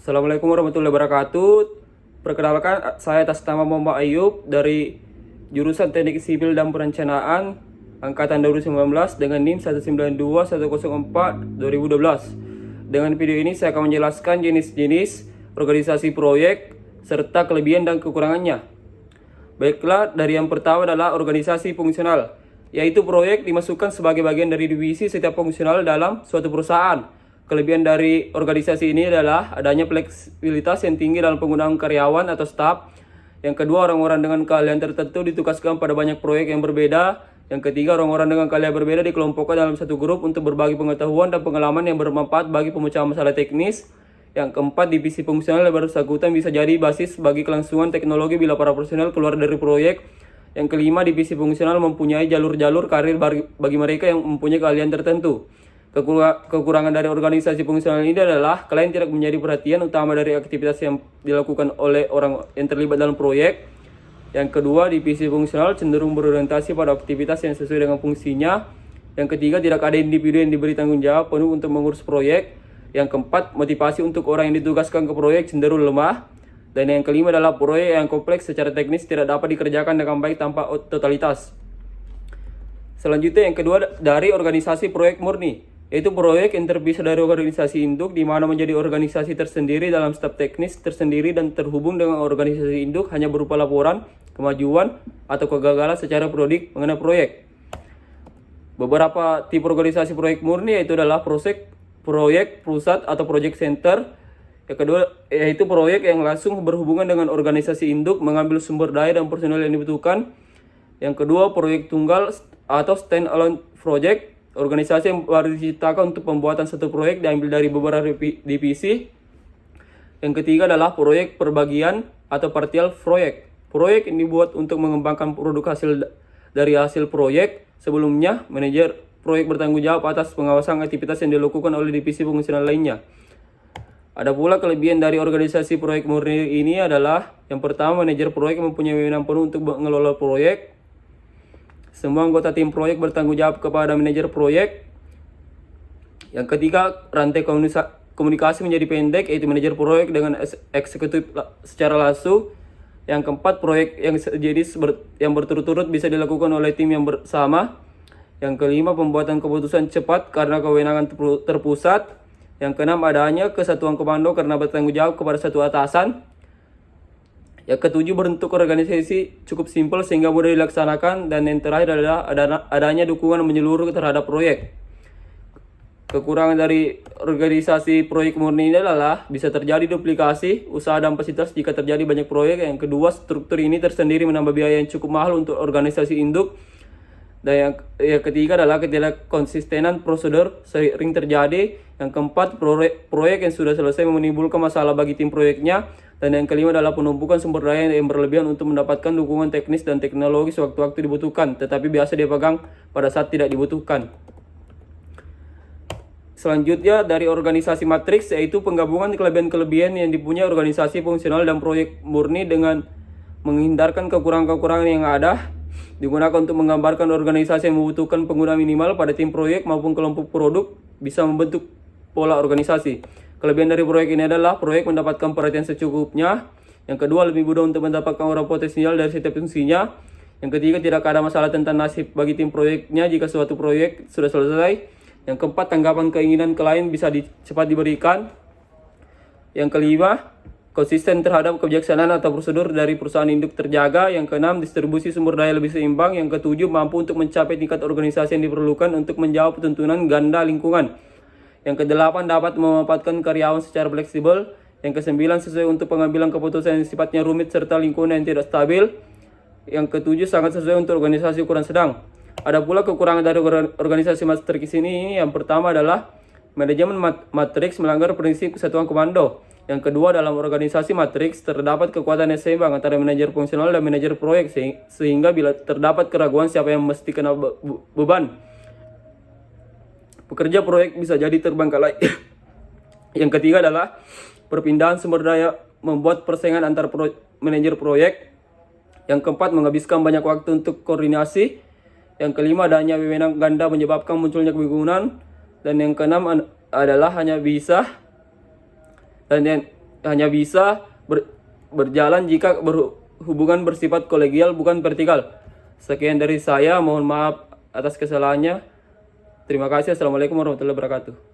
Assalamualaikum warahmatullahi wabarakatuh. Perkenalkan, saya atas nama Muhammad Ayub dari jurusan Teknik Sipil dan Perencanaan angkatan 2019 dengan NIM 1921004-2012. Dengan video ini saya akan menjelaskan jenis-jenis organisasi proyek serta kelebihan dan kekurangannya. Baiklah, dari yang pertama adalah organisasi fungsional, yaitu proyek dimasukkan sebagai bagian dari divisi setiap fungsional dalam suatu perusahaan. Kelebihan dari organisasi ini adalah adanya fleksibilitas yang tinggi dalam penggunaan karyawan atau staf. Yang kedua, orang-orang dengan keahlian tertentu ditugaskan pada banyak proyek yang berbeda. Yang ketiga, orang-orang dengan keahlian berbeda dikelompokkan dalam satu grup untuk berbagi pengetahuan dan pengalaman yang bermanfaat bagi pemecahan masalah teknis. Yang keempat, divisi fungsional yang bersangkutan bisa jadi basis bagi kelangsungan teknologi bila para personel keluar dari proyek. Yang kelima, divisi fungsional mempunyai jalur-jalur karir bagi mereka yang mempunyai keahlian tertentu. Kekurangan dari organisasi fungsional ini adalah klien tidak menjadi perhatian utama dari aktivitas yang dilakukan oleh orang yang terlibat dalam proyek. Yang kedua, divisi fungsional cenderung berorientasi pada aktivitas yang sesuai dengan fungsinya. Yang ketiga, tidak ada individu yang diberi tanggung jawab penuh untuk mengurus proyek. Yang keempat, motivasi untuk orang yang ditugaskan ke proyek cenderung lemah. Dan yang kelima adalah proyek yang kompleks secara teknis tidak dapat dikerjakan dengan baik tanpa totalitas. Selanjutnya, yang kedua, dari organisasi proyek murni, yaitu proyek yang terpisah dari organisasi induk, di mana menjadi organisasi tersendiri dalam staf teknis tersendiri dan terhubung dengan organisasi induk hanya berupa laporan, kemajuan, atau kegagalan secara periodik mengenai proyek. Beberapa tipe organisasi proyek murni yaitu adalah proyek pusat atau project center. Yang kedua yaitu proyek yang langsung berhubungan dengan organisasi induk, mengambil sumber daya dan personel yang dibutuhkan. Yang kedua, proyek tunggal atau stand alone project, organisasi yang baru diciptakan untuk pembuatan satu proyek diambil dari beberapa divisi. Yang ketiga adalah proyek perbagian atau partial proyek. Proyek ini dibuat untuk mengembangkan produk hasil dari hasil proyek. Sebelumnya, manajer proyek bertanggung jawab atas pengawasan aktivitas yang dilakukan oleh divisi fungsional lainnya. Ada pula kelebihan dari organisasi proyek murni ini adalah yang pertama, manajer proyek mempunyai wewenang penuh untuk mengelola proyek. Semua anggota tim proyek bertanggung jawab kepada manajer proyek. Yang ketiga, rantai komunikasi menjadi pendek, yaitu manajer proyek dengan eksekutif secara langsung. Yang keempat, proyek yang berturut-turut bisa dilakukan oleh tim yang bersama. Yang kelima, pembuatan keputusan cepat karena kewenangan terpusat. Yang keenam, adanya kesatuan komando karena bertanggung jawab kepada satu atasan. Yang ketujuh, bentuk organisasi cukup simpel sehingga mudah dilaksanakan. Dan yang terakhir adalah adanya dukungan menyeluruh terhadap proyek. Kekurangan dari organisasi proyek murni ini adalah bisa terjadi duplikasi usaha dan fasilitas jika terjadi banyak proyek. Yang kedua, struktur ini tersendiri menambah biaya yang cukup mahal untuk organisasi induk. Dan yang ketiga adalah ketidakkonsistenan prosedur sering terjadi. Yang keempat, proyek yang sudah selesai menimbulkan masalah bagi tim proyeknya. Dan yang kelima adalah penumpukan sumber daya yang berlebihan untuk mendapatkan dukungan teknis dan teknologi sewaktu-waktu dibutuhkan, tetapi biasa dipegang pada saat tidak dibutuhkan. Selanjutnya, dari organisasi matriks, yaitu penggabungan kelebihan-kelebihan yang dipunyai organisasi fungsional dan proyek murni dengan menghindarkan kekurangan-kekurangan yang ada. Digunakan untuk menggambarkan organisasi yang membutuhkan pengguna minimal pada tim proyek maupun kelompok produk bisa membentuk pola organisasi. Kelebihan dari proyek ini adalah proyek mendapatkan perhatian secukupnya. Yang kedua, lebih mudah untuk mendapatkan orang potensial dari setiap fungsinya. Yang ketiga, tidak ada masalah tentang nasib bagi tim proyeknya jika suatu proyek sudah selesai. Yang keempat, tanggapan keinginan klien bisa cepat diberikan. Yang kelima, konsisten terhadap kebijaksanaan atau prosedur dari perusahaan induk terjaga. Yang keenam, distribusi sumber daya lebih seimbang. Yang ketujuh, mampu untuk mencapai tingkat organisasi yang diperlukan untuk menjawab tuntunan ganda lingkungan. Yang kedelapan, dapat memanfaatkan karyawan secara fleksibel. Yang kesembilan, sesuai untuk pengambilan keputusan yang sifatnya rumit serta lingkungan yang tidak stabil. Yang ketujuh, sangat sesuai untuk organisasi ukuran sedang. Ada pula kekurangan dari organisasi matriks ini. Yang pertama adalah manajemen matriks melanggar prinsip kesatuan komando. Yang kedua, dalam organisasi matriks terdapat kekuatan yang seimbang antara manajer fungsional dan manajer proyek, sehingga bila terdapat keraguan siapa yang mesti kena beban, pekerja proyek bisa jadi terbengkalai. Yang ketiga adalah perpindahan sumber daya membuat persaingan antar manajer proyek. Yang keempat, menghabiskan banyak waktu untuk koordinasi. Yang kelima, adanya wewenang ganda menyebabkan munculnya kebingungan. Dan yang keenam adalah hanya bisa. Dan yang hanya bisa berjalan jika hubungan bersifat kolegial bukan vertikal. Sekian dari saya, mohon maaf atas kesalahannya. Terima kasih. Assalamualaikum warahmatullahi wabarakatuh.